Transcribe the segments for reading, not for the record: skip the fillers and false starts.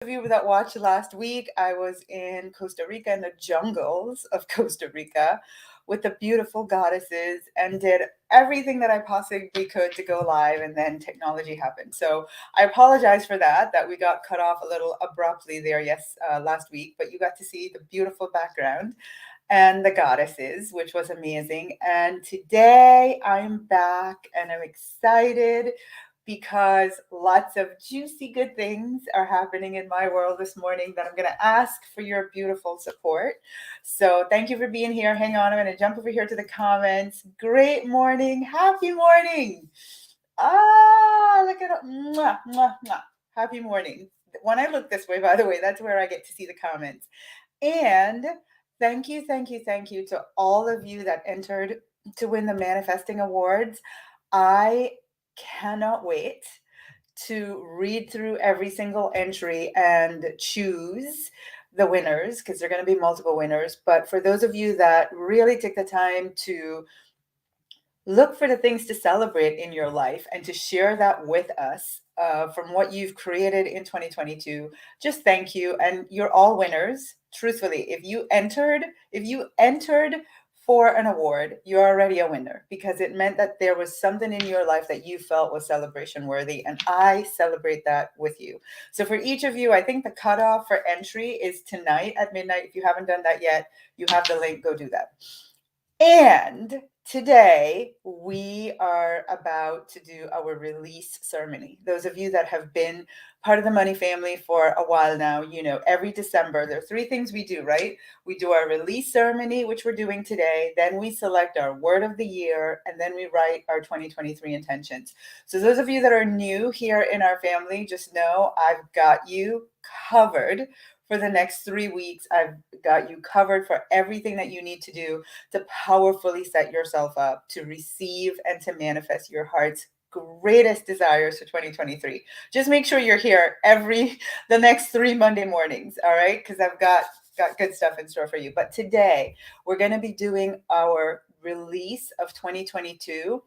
of you that watched last week, I was in Costa Rica, in the jungles of Costa Rica, with the beautiful goddesses, and did everything that I possibly could to go live, and then technology happened. So I apologize for that we got cut off a little abruptly there, yes, last week, but you got to see the beautiful background and the goddesses, which was amazing. And today I'm back and I'm excited because lots of juicy good things are happening in my world this morning that I'm going to ask for your beautiful support. So thank you for being here. Hang on, I'm going to jump over here to the comments. Great morning. Happy morning. Look at it. Mwah, mwah, mwah. Happy morning. When I look this way, by the way, that's where I get to see the comments. And thank you to all of you that entered to win the Manifesting Awards. I cannot wait to read through every single entry and choose the winners because there are going to be multiple winners. But for those of you that really take the time to look for the things to celebrate in your life and to share that with us from what you've created in 2022, just thank you. And you're all winners. Truthfully, if you entered for an award, you're already a winner because it meant that there was something in your life that you felt was celebration worthy, and I celebrate that with you. So for each of you, I think the cutoff for entry is tonight at midnight. If you haven't done that yet, you have the link, go do that. And today we are about to do our release ceremony. Those of you that have been part of the Money family for a while now, you know, every December, there are three things we do, right? We do our release ceremony, which we're doing today. Then we select our word of the year, and then we write our 2023 intentions. So those of you that are new here in our family, just know I've got you covered for the next 3 weeks. I've got you covered for everything that you need to do to powerfully set yourself up to receive and to manifest your heart's greatest desires for 2023. Just make sure you're here the next 3 Monday mornings, all right? Because I've got good stuff in store for you. But today we're going to be doing our release of 2022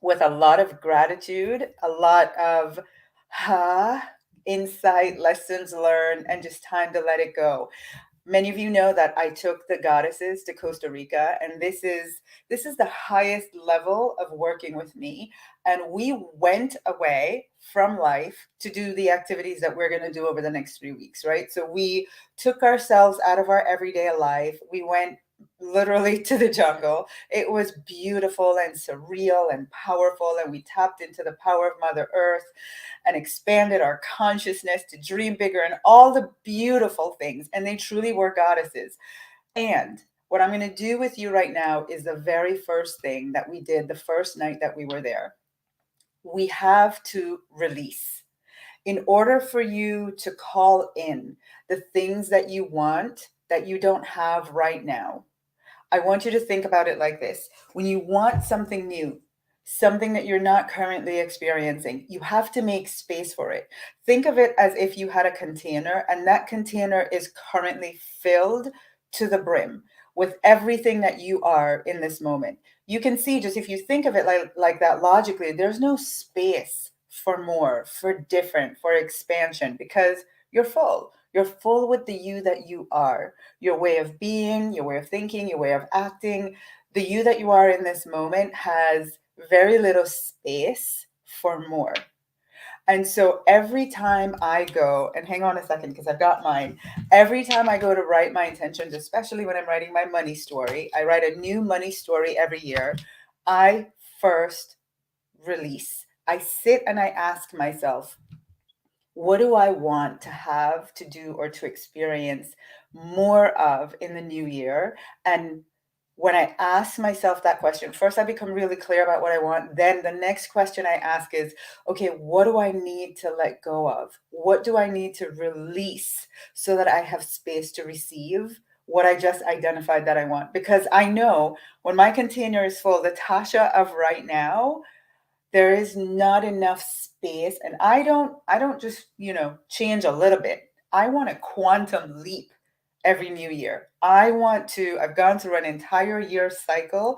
with a lot of gratitude, a lot of insight, lessons learned, and just time to let it go. Many of you know that I took the goddesses to Costa Rica, and this is the highest level of working with me. And we went away from life to do the activities that we're going to do over the next 3 weeks, right? So we took ourselves out of our everyday life. We went literally to the jungle. It was beautiful and surreal and powerful, and we tapped into the power of Mother Earth and expanded our consciousness to dream bigger and all the beautiful things. And they truly were goddesses. And what I'm going to do with you right now is the very first thing that we did the first night that we were there. We have to release. In order for you to call in the things that you want that you don't have right now, I want you to think about it like this. When you want something new, something that you're not currently experiencing, you have to make space for it. Think of it as if you had a container and that container is currently filled to the brim with everything that you are in this moment. You can see, just if you think of it like that logically, there's no space for more, for different, for expansion, because you're full. You're full with the you that you are, your way of being, your way of thinking, your way of acting. The you that you are in this moment has very little space for more. And so every time I go, and hang on a second because I've got mine, every time I go to write my intentions, especially when I'm writing my money story, I write a new money story every year. I first release. I sit and I ask myself, what do I want to have, to do, or to experience more of in the new year? And when I ask myself that question, first I become really clear about what I want. Then the next question I ask is, okay, what do I need to let go of? What do I need to release so that I have space to receive what I just identified that I want? Because I know when my container is full, the Tasha of right now, there is not enough space. And I don't just change a little bit. I want a quantum leap every new year. I've gone through an entire year cycle,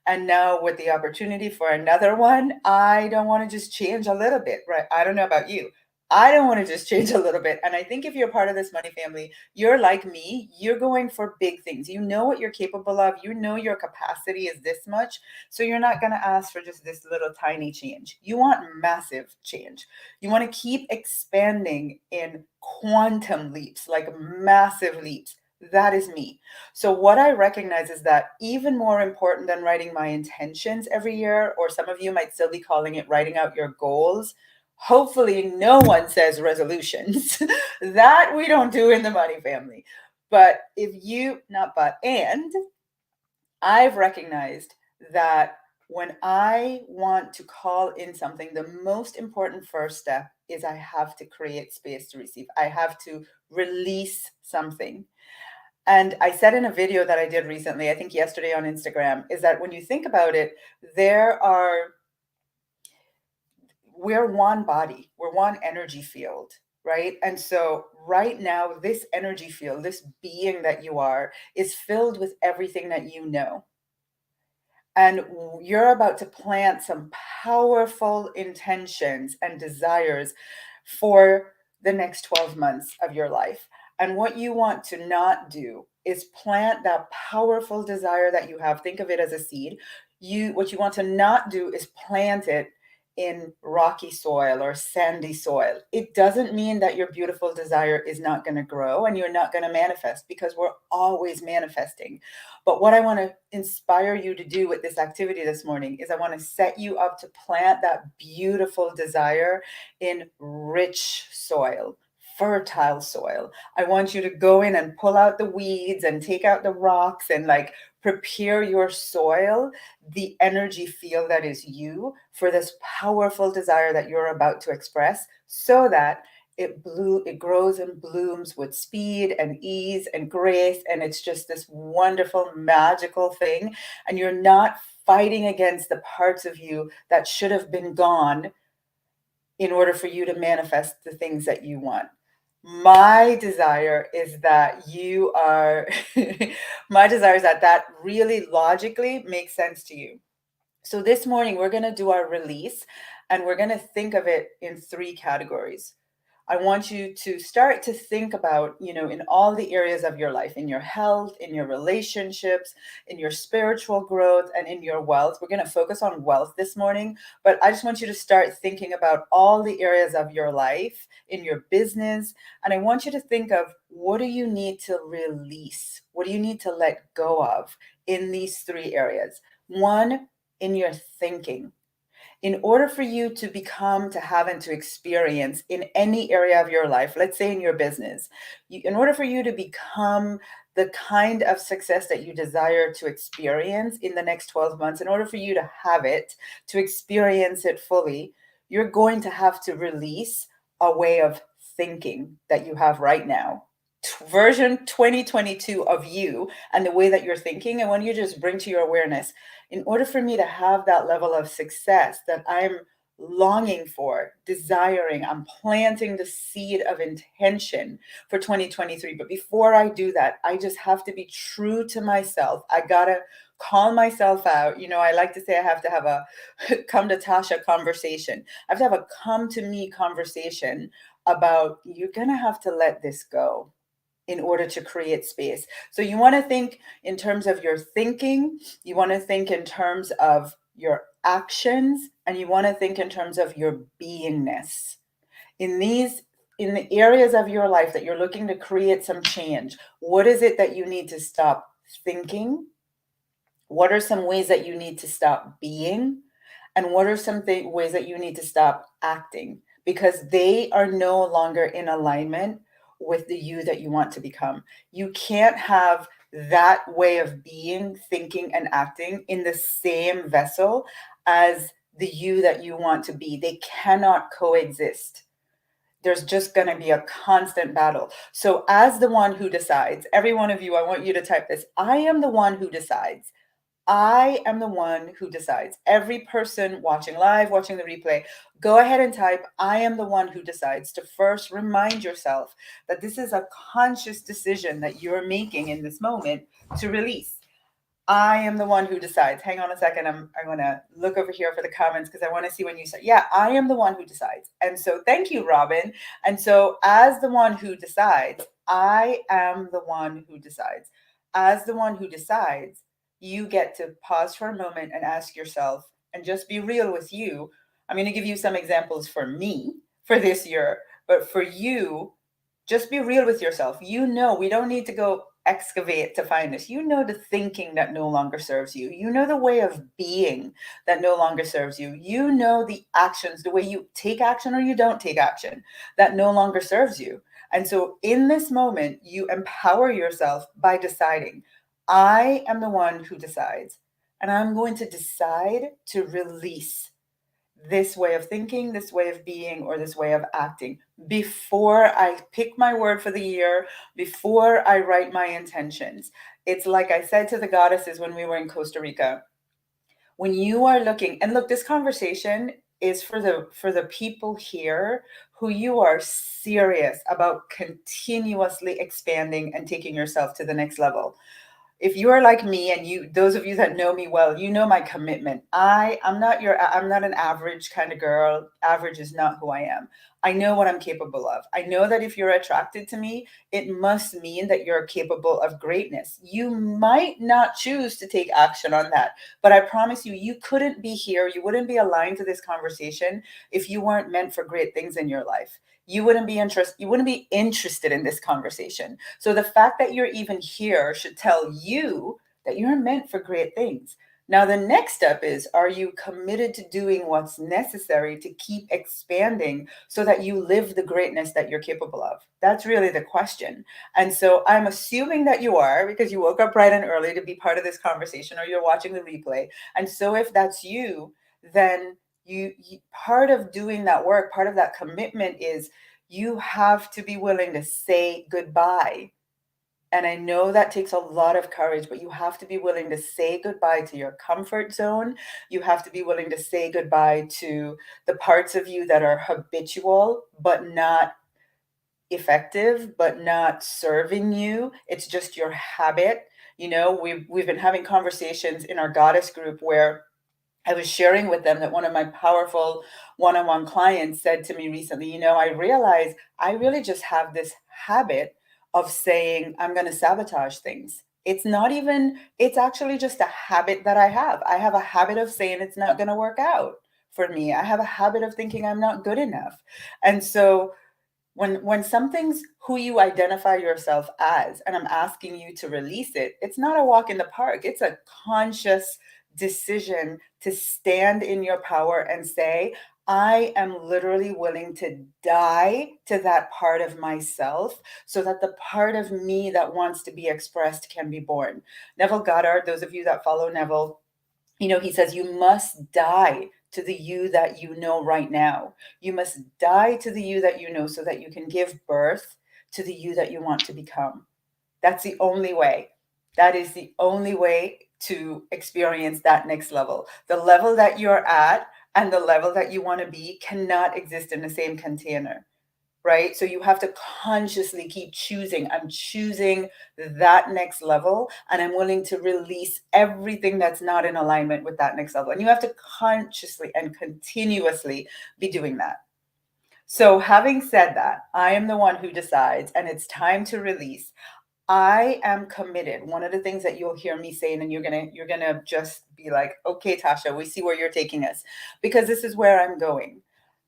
and now with the opportunity for another one, I don't want to just change a little bit, right? I don't know about you. I don't want to just change a little bit. And I think if you're part of this money family, you're like me, you're going for big things. You know what you're capable of. You know your capacity is this much. So you're not going to ask for just this little tiny change. You want massive change. You want to keep expanding in quantum leaps, like massive leaps. That is me. So what I recognize is that even more important than writing my intentions every year, or some of you might still be calling it writing out your goals. Hopefully no one says resolutions. That we don't do in the money family. But if you, not but, and I've recognized that when I want to call in something, the most important first step is I have to create space to receive. I have to release something. And I said in a video that I did recently, I think yesterday on Instagram, is that when you think about it, we're one body, we're one energy field, right? And so right now, this energy field, this being that you are, is filled with everything that you know. And you're about to plant some powerful intentions and desires for the next 12 months of your life. And what you want to not do is plant that powerful desire that you have. Think of it as a seed. What you want to not do is plant it in rocky soil or sandy soil. It doesn't mean that your beautiful desire is not going to grow and you're not going to manifest, because we're always manifesting. But what I want to inspire you to do with this activity this morning is I want to set you up to plant that beautiful desire in rich soil, fertile soil. I want you to go in and pull out the weeds and take out the rocks and like prepare your soil, the energy field that is you, for this powerful desire that you're about to express, so that it grows and blooms with speed and ease and grace, and it's just this wonderful magical thing. And you're not fighting against the parts of you that should have been gone in order for you to manifest the things that you want. My desire is that my desire is that really logically makes sense to you. So this morning, we're going to do our release, and we're going to think of it in 3 categories. I want you to start to think about, in all the areas of your life, in your health, in your relationships, in your spiritual growth, and in your wealth. We're going to focus on wealth this morning, but I just want you to start thinking about all the areas of your life, in your business. And I want you to think of, what do you need to release? What do you need to let go of in these 3 areas? 1, in your thinking. In order for you to become, to have, and to experience in any area of your life, let's say in your business, in order for you to become the kind of success that you desire to experience in the next 12 months, in order for you to have it, to experience it fully, you're going to have to release a way of thinking that you have right now. Version 2022 of you and the way that you're thinking. And when you just bring to your awareness, in order for me to have that level of success that I'm longing for, desiring, I'm planting the seed of intention for 2023. But before I do that, I just have to be true to myself. I gotta call myself out. I like to say I have to have a come to Tasha conversation. I have to have a come to me conversation about, you're gonna have to let this go in order to create space. So you want to think in terms of your thinking, you want to think in terms of your actions, and you want to think in terms of your beingness. In the areas of your life that you're looking to create some change, what is it that you need to stop thinking? What are some ways that you need to stop being? And what are some ways that you need to stop acting? Because they are no longer in alignment with the you that you want to become. You can't have that way of being, thinking, and acting in the same vessel as the you that you want to be. They cannot coexist. There's just going to be a constant battle. So as the one who decides, every one of you, I want you to type this: I am the one who decides. I am the one who decides. Every person watching live, watching the replay, go ahead and type, I am the one who decides, to first remind yourself that this is a conscious decision that you're making in this moment to release. I am the one who decides. Hang on a second. I'm going to look over here for the comments because I want to see when you say, yeah, I am the one who decides. And so thank you, Robin. And so as the one who decides, I am the one who decides. As the one who decides, you get to pause for a moment and ask yourself and just be real with you. I'm going to give you some examples for me for this year, but for you, just be real with yourself. You know, we don't need to go excavate to find this. You know the thinking that no longer serves you. You know the way of being that no longer serves you. You know the actions, the way you take action or you don't take action that no longer serves you. And so in this moment, you empower yourself by deciding, I am the one who decides, and I'm going to decide to release this way of thinking, this way of being, or this way of acting before I pick my word for the year, before I write my intentions. It's like I said to the goddesses when we were in Costa Rica. When you are looking, and look, this conversation is for the people here who you are serious about continuously expanding and taking yourself to the next level. If you are like me, and you, those of you that know me well, you know my commitment. I'm not an average kind of girl. Average is not who I am. I know what I'm capable of. I know that if you're attracted to me, it must mean that you're capable of greatness. You might not choose to take action on that, but I promise you, you couldn't be here, you wouldn't be aligned to this conversation if you weren't meant for great things in your life. You wouldn't be interested in this conversation. So the fact that you're even here should tell you that you're meant for great things. Now, the next step is, are you committed to doing what's necessary to keep expanding so that you live the greatness that you're capable of? That's really the question. And so I'm assuming that you are, because you woke up bright and early to be part of this conversation, or you're watching the replay. And so if that's you, then you part of doing that work, part of that commitment is you have to be willing to say goodbye. And I know that takes a lot of courage, but you have to be willing to say goodbye to your comfort zone. You have to be willing to say goodbye to the parts of you that are habitual, but not effective, but not serving you. It's just your habit. You know, we've been having conversations in our goddess group where I was sharing with them that one of my powerful one-on-one clients said to me recently, you know, I realize I really just have this habit of saying I'm going to sabotage things. It's not even, it's actually just a habit that I have. I have a habit of saying it's not going to work out for me. I have a habit of thinking I'm not good enough. And so when something's who you identify yourself as, and I'm asking you to release it, it's not a walk in the park. It's a conscious decision to stand in your power and say, I am literally willing to die to that part of myself so that the part of me that wants to be expressed can be born. Neville Goddard, those of you that follow Neville, you know, he says, you must die to the you that you know right now. You must die to the you that you know so that you can give birth to the you that you want to become. That's the only way. That is the only way to experience that next level. The level that you're at and the level that you want to be cannot exist in the same container, right? So you have to consciously keep choosing. I'm choosing that next level, and I'm willing to release everything that's not in alignment with that next level. And you have to consciously and continuously be doing that. So having said that, I am the one who decides, and it's time to release. I am committed. One of the things that you'll hear me saying, and you're gonna just be like, okay, Tasha, we see where you're taking us, because this is where I'm going.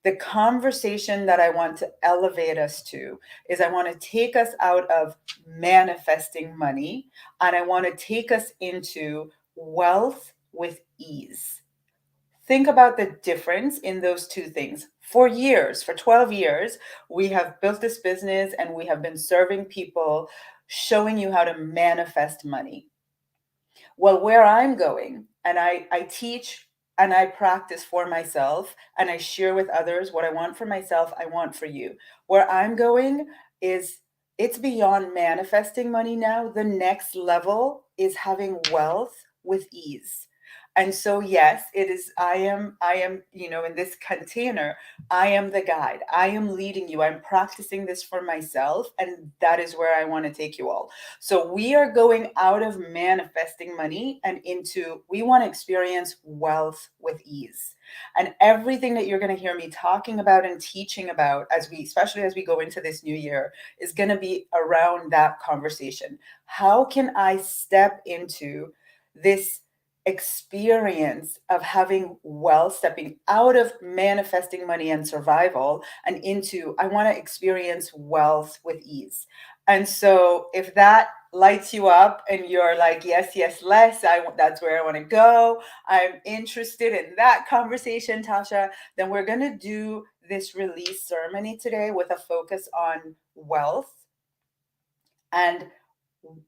The conversation that I want to elevate us to is, I want to take us out of manifesting money, and I want to take us into wealth with ease. Think about the difference in those two things. For years, for 12 years, we have built this business and we have been serving people, showing you how to manifest money. Well, where I'm going, and I teach and I practice for myself, and I share with others what I want for myself, I want for you. Where I'm going is, it's beyond manifesting money now. The next level is having wealth with ease. And so, yes, it is, I am, in this container, I am the guide. I am leading you. I'm practicing this for myself. And that is where I want to take you all. So we are going out of manifesting money and into, we want to experience wealth with ease. And everything that you're going to hear me talking about and teaching about especially as we go into this new year, is going to be around that conversation. How can I step into this experience of having wealth, stepping out of manifesting money and survival and into, I want to experience wealth with ease? And so if that lights you up and you're like, yes, yes, Les, that's where I want to go, I'm interested in that conversation, Tasha, then we're going to do this release ceremony today with a focus on wealth. And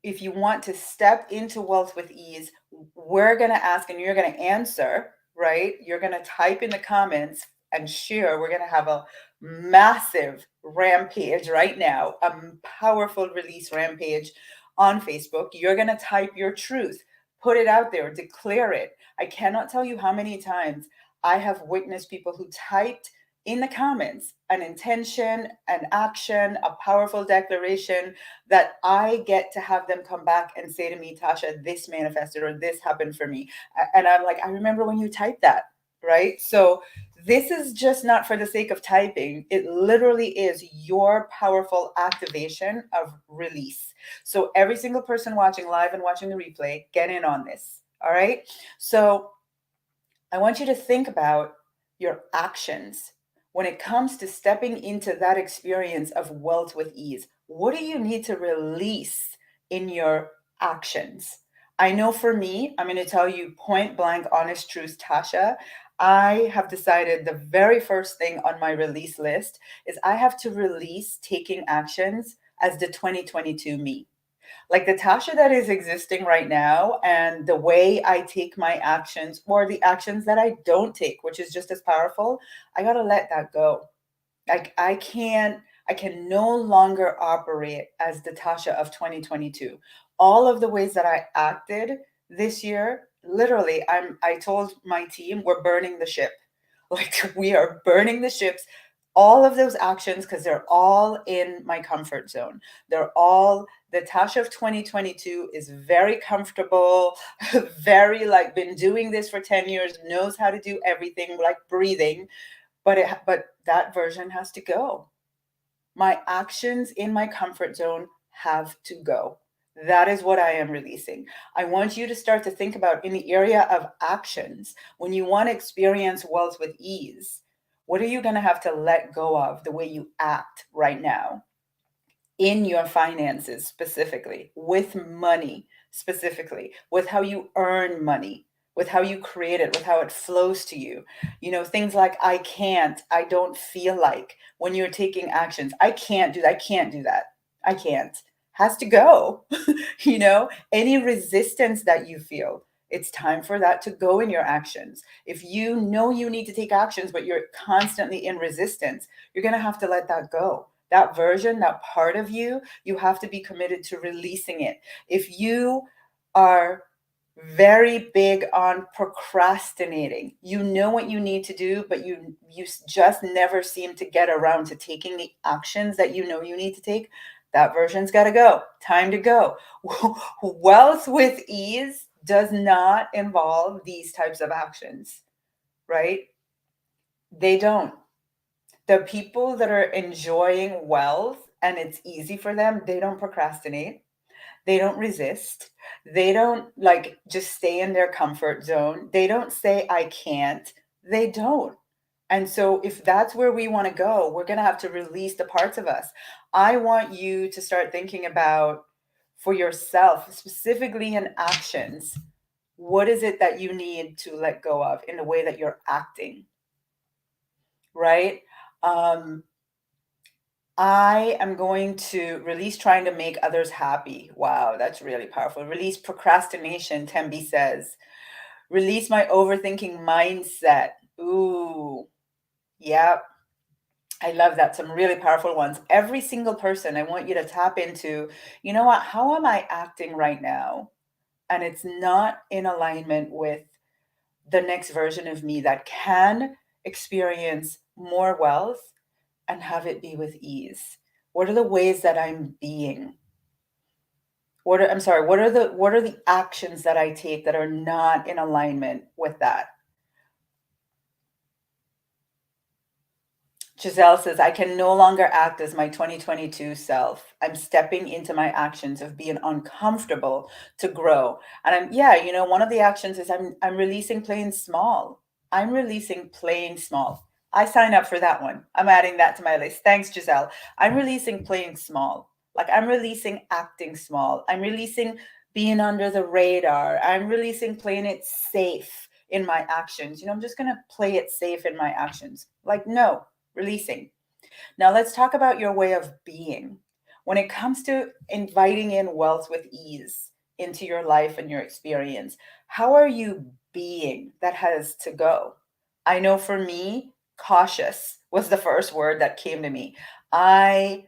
if you want to step into wealth with ease, we're going to ask and you're going to answer, right? You're going to type in the comments and share. We're going to have a massive rampage right now, a powerful release rampage on Facebook. You're going to type your truth, put it out there, declare it. I cannot tell you how many times I have witnessed people who typed in the comments an intention, an action, a powerful declaration that I get to have them come back and say to me, Tasha, this manifested or this happened for me. And I'm like, I remember when you typed that, right? So this is just not for the sake of typing. It literally is your powerful activation of release. So every single person watching live and watching the replay, get in on this. All right. So I want you to think about your actions when it comes to stepping into that experience of wealth with ease. What do you need to release in your actions? I know for me, I'm going to tell you point blank, honest truth, Tasha. I have decided the very first thing on my release list is I have to release taking actions as the 2022 me. Like the Tasha that is existing right now and the way I take my actions or the actions that I don't take, which is just as powerful, I got to let that go. Like I can no longer operate as the Tasha of 2022. All of the ways that I acted this year, literally, I told my team we're burning the ship. Like we are burning the ships, all of those actions, because they're all in my comfort zone. They're all, the Tasha of 2022 is very comfortable, very like been doing this for 10 years, knows how to do everything like breathing, but that version has to go. My actions in my comfort zone have to go. That is what I am releasing. I want you to start to think about in the area of actions, when you want to experience wealth with ease, what are you going to have to let go of the way you act right now in your finances, specifically, with money, specifically, with how you earn money, with how you create it, with how it flows to you. Things like I can't, I don't feel like, when you're taking actions, I can't do that, I can't do that, I can't, has to go. Any resistance that you feel, it's time for that to go in your actions. If you know you need to take actions, but you're constantly in resistance, you're going to have to let that go. That version, that part of you, you have to be committed to releasing it. If you are very big on procrastinating, you know what you need to do, but you just never seem to get around to taking the actions that you know you need to take, that version's got to go. Time to go. Wealth with ease does not involve these types of actions, right? They don't. The people that are enjoying wealth and it's easy for them, they don't procrastinate. They don't resist. They don't like just stay in their comfort zone. They don't say, I can't. They don't. And so, if that's where we want to go, we're going to have to release the parts of us. I want you to start thinking about for yourself, specifically in actions, what is it that you need to let go of in the way that you're acting, right? Um, I am going to release trying to make others happy. Wow, that's really powerful. Release procrastination, Tembi says. Release my overthinking mindset. Ooh, yeah, I love that. Some really powerful ones. Every single person, I want you to tap into, you know what? How am I acting right now? And it's not in alignment with the next version of me that can experience more wealth and have it be with ease? What are the ways that I'm being? What are the actions that I take that are not in alignment with that? Giselle says, I can no longer act as my 2022 self. I'm stepping into my actions of being uncomfortable to grow. And yeah, one of the actions is I'm releasing playing small. I'm releasing playing small. I sign up for that one. I'm adding that to my list. Thanks, Giselle. I'm releasing playing small. Like I'm releasing acting small. I'm releasing being under the radar. I'm releasing playing it safe in my actions. I'm just going to play it safe in my actions. Like, no, releasing. Now, let's talk about your way of being. When it comes to inviting in wealth with ease into your life and your experience, how are you being that has to go? I know for me, cautious was the first word that came to me. I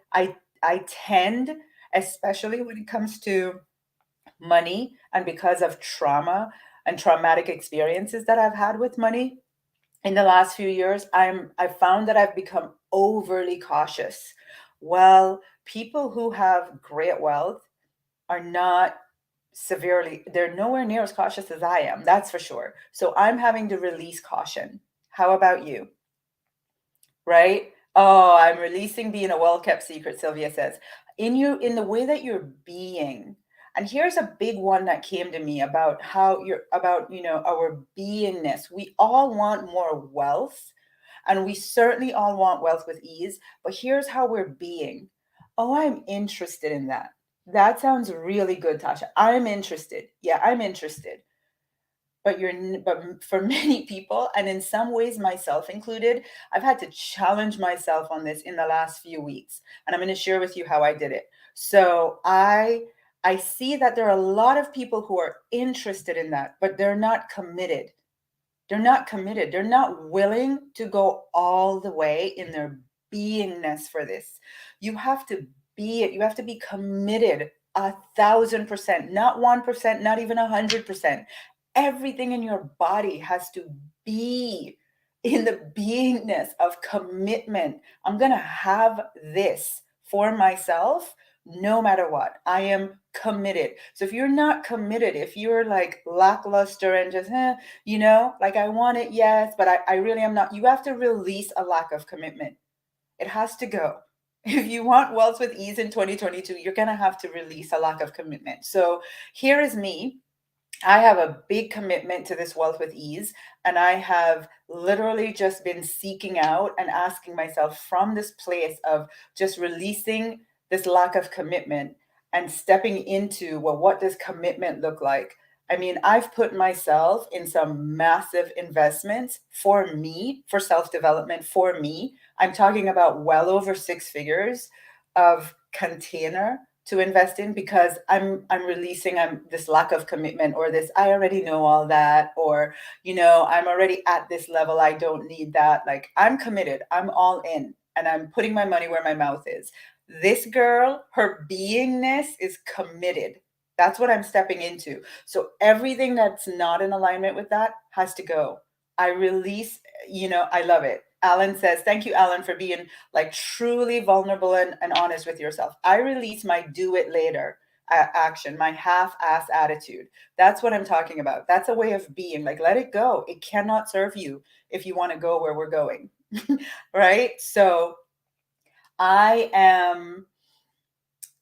tend, especially when it comes to money, and because of trauma and traumatic experiences that I've had with money, in the last few years, I've found that I've become overly cautious. Well, people who have great wealth are not they're nowhere near as cautious as I am, that's for sure. So I'm having to release caution. How about you? Right? Oh, I'm releasing being a well-kept secret, Sylvia says. In the way that you're being. And here's a big one that came to me about how you're about, our beingness. We all want more wealth, and we certainly all want wealth with ease, but here's how we're being. Oh, I'm interested in that. That sounds really good, Tasha. I'm interested. Yeah, I'm interested. But for many people, and in some ways myself included, I've had to challenge myself on this in the last few weeks, and I'm going to share with you how I did it. So I see that there are a lot of people who are interested in that, but they're not committed. They're not committed. They're not willing to go all the way in their beingness for this. You have to be it. You have to be committed 1,000%, not 1%, not even 100%. Everything in your body has to be in the beingness of commitment. I'm going to have this for myself no matter what. I am committed. So if you're not committed, if you're like lackluster and just, like I want it, yes, but I really am not, you have to release a lack of commitment. It has to go. If you want wealth with ease in 2022, you're going to have to release a lack of commitment. So here is me. I have a big commitment to this wealth with ease, and I have literally just been seeking out and asking myself from this place of just releasing this lack of commitment and stepping into, well, what does commitment look like? I mean, I've put myself in some massive investments for me, for self development, for me. I'm talking about well over six figures of container to invest in, because I'm releasing this lack of commitment, or this I already know all that, or I'm already at this level, I don't need that. Like, I'm committed, I'm all in, and I'm putting my money where my mouth is. This girl, her beingness is committed. That's what I'm stepping into. So everything that's not in alignment with that has to go. I release, I love it. Alan says, thank you, Alan, for being like truly vulnerable and honest with yourself. I release my do it later action, my half-ass attitude. That's what I'm talking about. That's a way of being. Like, let it go. It cannot serve you if you want to go where we're going. Right? So I am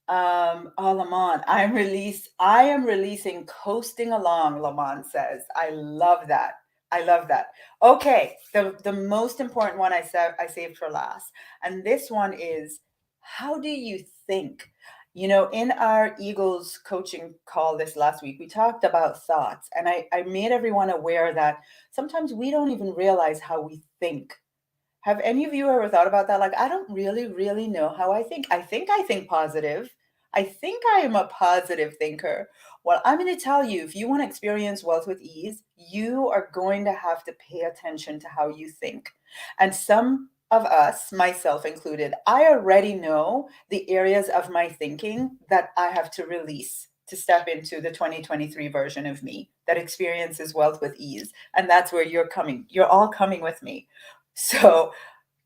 Lamont, I am releasing coasting along, Lamont says. I love that. I love that. Okay, the most important one I saved for last. And this one is, how do you think? In our Eagles coaching call this last week, we talked about thoughts, and I made everyone aware that sometimes we don't even realize how we think. Have any of you ever thought about that? Like, I don't really, really know how I think. I think positive. I think I am a positive thinker. Well, I'm going to tell you, if you want to experience wealth with ease, you are going to have to pay attention to how you think. And some of us, myself included, I already know the areas of my thinking that I have to release to step into the 2023 version of me that experiences wealth with ease. And that's where you're coming. You're all coming with me. So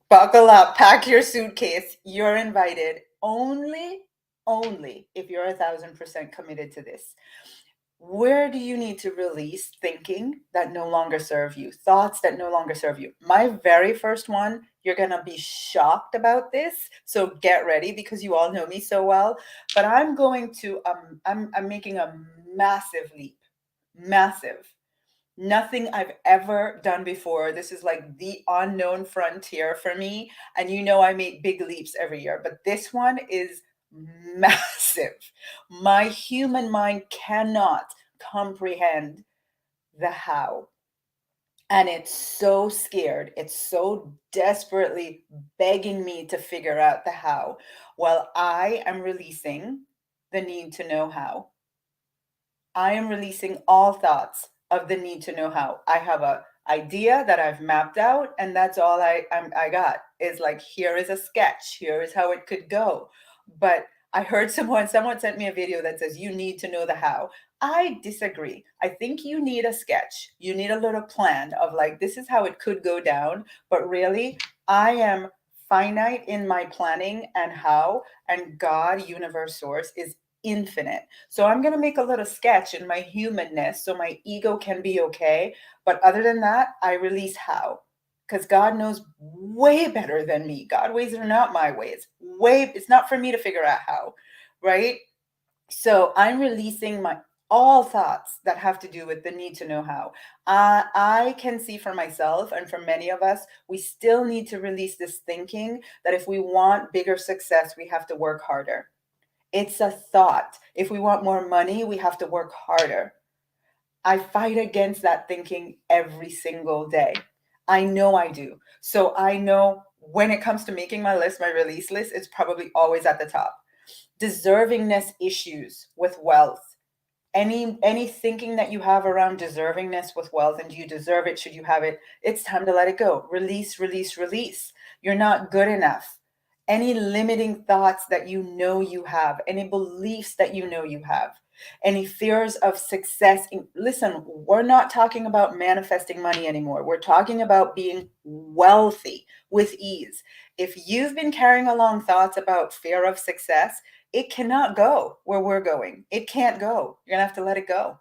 buckle up, pack your suitcase. You're invited only if you're 1,000% committed to this. Where do you need to release thinking that no longer serve you, thoughts that no longer serve you? My very first one, you're going to be shocked about this. So get ready because you all know me so well. But I'm going to, I'm making a massive leap, massive. Nothing I've ever done before. This is like the unknown frontier for me. And you know, I make big leaps every year, but this one is massive. My human mind cannot comprehend the how. And it's so scared. It's so desperately begging me to figure out the how. Well, I am releasing the need to know how. I am releasing all thoughts of the need to know how. I have a idea that I've mapped out, and that's all I got is like, here is a sketch. Here is how it could go. But I heard someone sent me a video that says you need to know the how. I disagree. I think you need a sketch. You need a little plan of like, this is how it could go down. But really, I am finite in my planning and how, and God, universe, source is infinite. So I'm going to make a little sketch in my humanness so my ego can be okay. But other than that, I release how. Because God knows way better than me. God ways are not my ways. It's not for me to figure out how, right? So I'm releasing my all thoughts that have to do with the need to know how. I can see for myself and for many of us, we still need to release this thinking that if we want bigger success, we have to work harder. It's a thought. If we want more money, we have to work harder. I fight against that thinking every single day. I know I do. So I know when it comes to making my list, my release list, it's probably always at the top. Deservingness issues with wealth. Any thinking that you have around deservingness with wealth and do you deserve it, should you have it, it's time to let it go. Release, release, release. You're not good enough. Any limiting thoughts that you know you have, any beliefs that you know you have, any fears of success. Listen, we're not talking about manifesting money anymore. We're talking about being wealthy with ease. If you've been carrying along thoughts about fear of success, it cannot go where we're going. It can't go. You're going to have to let it go.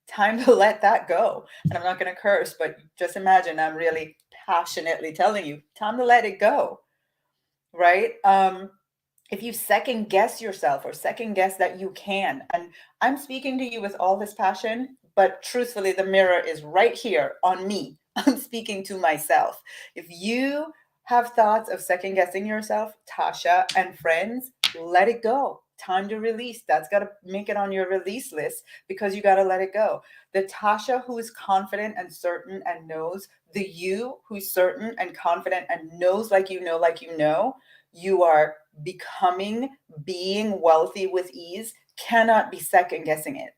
Time to let that go. And I'm not going to curse, but just imagine I'm really passionately telling you, time to let it go. Right? If you second guess yourself or second guess that you can, and I'm speaking to you with all this passion, but truthfully, the mirror is right here on me. I'm speaking to myself. If you have thoughts of second guessing yourself, Tasha and friends, let it go. Time to release. That's got to make it on your release list because you got to let it go. The Tasha who is confident and certain and knows, the you who's certain and confident and knows like you know, you are becoming, being wealthy with ease, cannot be second guessing it.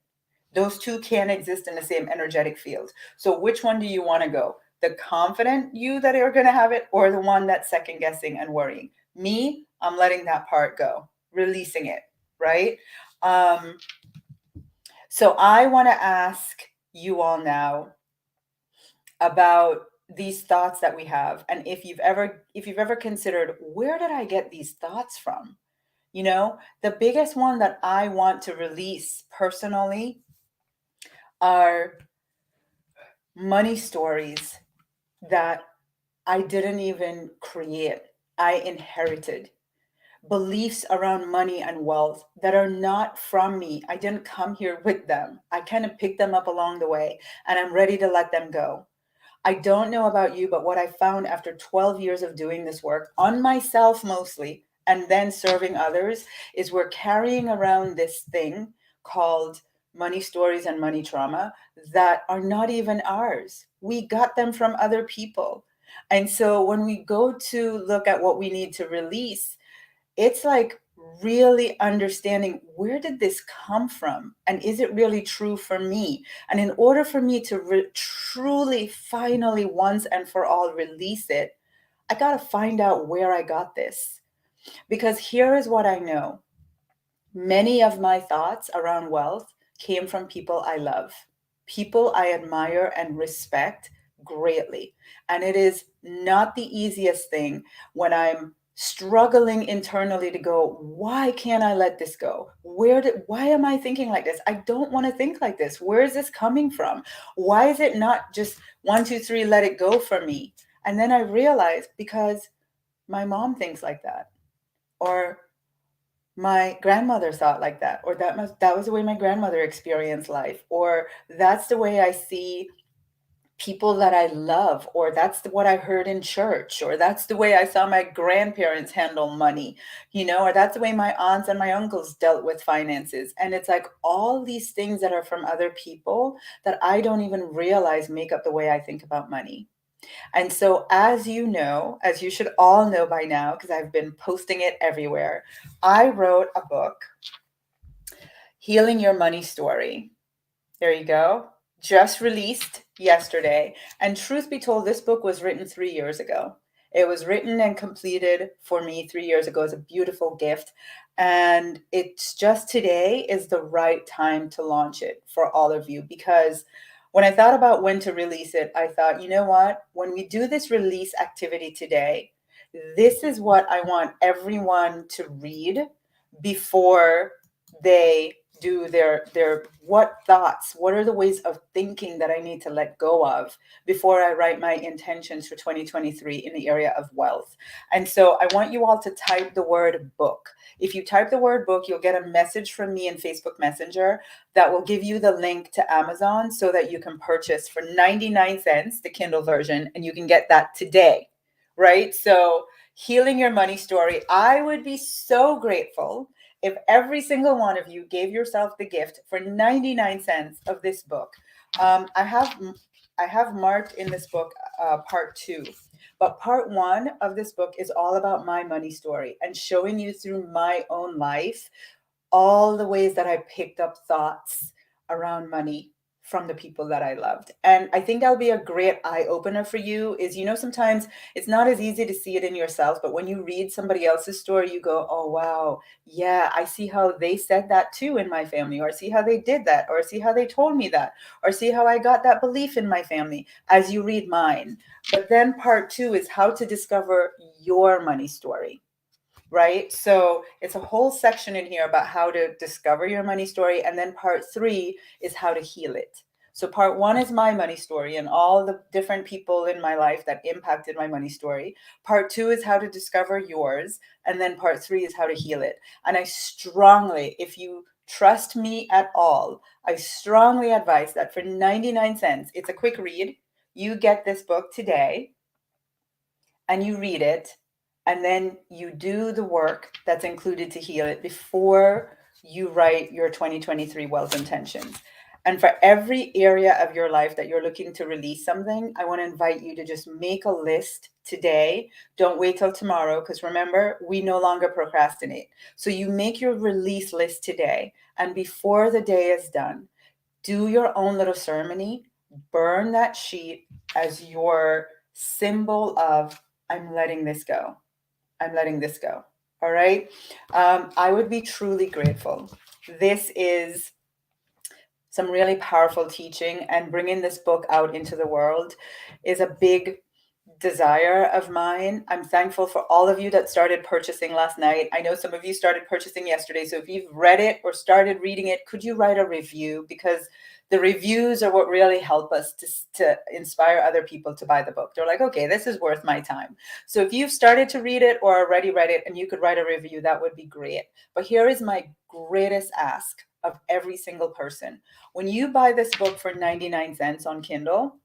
Those two can't exist in the same energetic field. So which one do you want to go? The confident you that are going to have it, or the one that's second guessing and worrying? Me, I'm letting that part go, releasing it, right? So I want to ask you all now about these thoughts that we have, and if you've ever considered, where did I get these thoughts from? You know, the biggest one that I want to release personally are money stories that I didn't even create. I inherited beliefs around money and wealth that are not from me. I didn't come here with them. I kind of picked them up along the way, and I'm ready to let them go. I don't know about you, but what I found after 12 years of doing this work on myself mostly, and then serving others, is we're carrying around this thing called money stories and money trauma that are not even ours. We got them from other people. And so when we go to look at what we need to release, it's like really understanding, where did this come from and is it really true for me? And in order for me to truly finally once and for all release it, I got to find out where I got this. Because here is what I know: Many of my thoughts around wealth came from people I love, people I admire and respect greatly. And it is not the easiest thing when I'm struggling internally to go, why can't I let this go? Why am I thinking like this? I don't want to think like this. Where is this coming from? Why is it not just one, two, three, let it go for me? And then I realized because my mom thinks like that, or my grandmother thought like that, or that was the way my grandmother experienced life, or that's the way I see people that I love, or what I heard in church, or that's the way I saw my grandparents handle money, or that's the way my aunts and my uncles dealt with finances. And it's like all these things that are from other people that I don't even realize make up the way I think about money. And so, as you know, as you should all know by now, because I've been posting it everywhere, I wrote a book, Healing Your Money Story. There you go. Just released yesterday. And truth be told, this book was written 3 years ago. It was written and completed for me 3 years ago. It's a beautiful gift. And it's just today is the right time to launch it for all of you, because when I thought about when to release it, I thought, you know what? When we do this release activity today, this is what I want everyone to read before they do their what thoughts, what are the ways of thinking that I need to let go of before I write my intentions for 2023 in the area of wealth. And so I want you all to type the word book. If you type the word book, you'll get a message from me in Facebook Messenger that will give you the link to Amazon so that you can purchase for 99 cents the Kindle version, and you can get that today, right? So Healing Your Money Story. I would be so grateful if every single one of you gave yourself the gift for 99 cents of this book. I have marked in this book part 2, but part 1 of this book is all about my money story and showing you through my own life all the ways that I picked up thoughts around money from the people that I loved. And I think that'll be a great eye opener for you. Sometimes it's not as easy to see it in yourself, but when you read somebody else's story, you go, oh, wow, yeah, I see how they said that too in my family, or see how they did that, or see how they told me that, or see how I got that belief in my family as you read mine. But then part 2 is how to discover your money story. Right? So it's a whole section in here about how to discover your money story. And then part 3 is how to heal it. So part 1 is my money story and all the different people in my life that impacted my money story. Part 2 is how to discover yours. And then part 3 is how to heal it. And I strongly, if you trust me at all, I strongly advise that for 99 cents, it's a quick read. You get this book today and you read it, and then you do the work that's included to heal it before you write your 2023 wealth intentions. And for every area of your life that you're looking to release something, I want to invite you to just make a list today. Don't wait till tomorrow, because remember, we no longer procrastinate. So you make your release list today, and before the day is done, do your own little ceremony, burn that sheet as your symbol of, I'm letting this go. I'm letting this go. All right. I would be truly grateful. This is some really powerful teaching, and bringing this book out into the world is a big desire of mine. I'm thankful for all of you that started purchasing last night. I know some of you started purchasing yesterday. So if you've read it or started reading it, could you write a review? Because the reviews are what really help us to inspire other people to buy the book. They're like, okay, this is worth my time. So if you've started to read it or already read it and you could write a review, that would be great. But here is my greatest ask of every single person. When you buy this book for 99 cents on Kindle,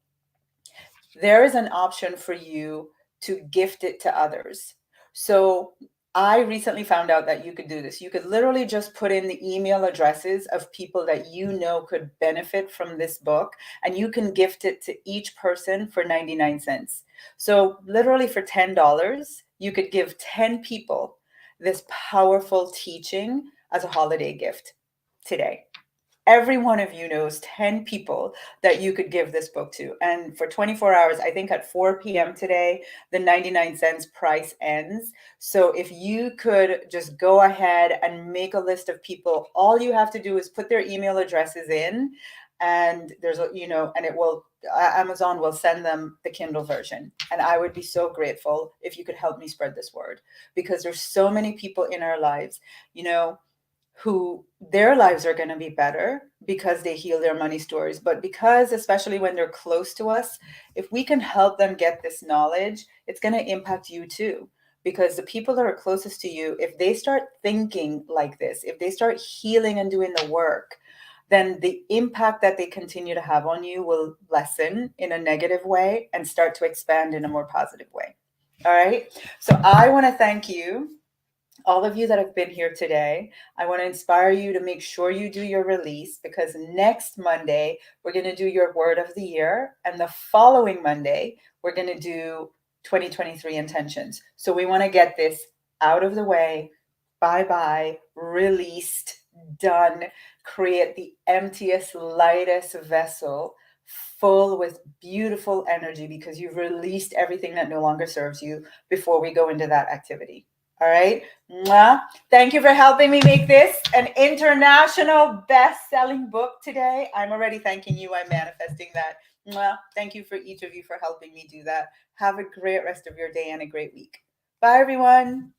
there is an option for you to gift it to others. So I recently found out that you could do this. You could literally just put in the email addresses of people that you know could benefit from this book, and you can gift it to each person for 99 cents. So literally for $10, you could give 10 people this powerful teaching as a holiday gift today. every one of you knows 10 people that you could give this book to. And for 24 hours, I think at 4 p.m. today, the 99 cents price ends. So if you could just go ahead and make a list of people, all you have to do is put their email addresses in, and there's a, and it will, Amazon will send them the Kindle version. And I would be so grateful if you could help me spread this word, because there's so many people in our lives, who their lives are going to be better because they heal their money stories. But because, especially when they're close to us, if we can help them get this knowledge, it's going to impact you too. Because the people that are closest to you, if they start thinking like this, if they start healing and doing the work, then the impact that they continue to have on you will lessen in a negative way and start to expand in a more positive way. All right. So I want to thank you, all of you that have been here today. I want to inspire you to make sure you do your release, because next Monday, we're going to do your word of the year. And the following Monday, we're going to do 2023 intentions. So we want to get this out of the way. Bye-bye, released, done. Create the emptiest, lightest vessel, full with beautiful energy, because you've released everything that no longer serves you before we go into that activity. All right. Mwah. Thank you for helping me make this an international best-selling book today. I'm already thanking you. I'm manifesting that. Mwah. Thank you for each of you for helping me do that. Have a great rest of your day and a great week. Bye, everyone.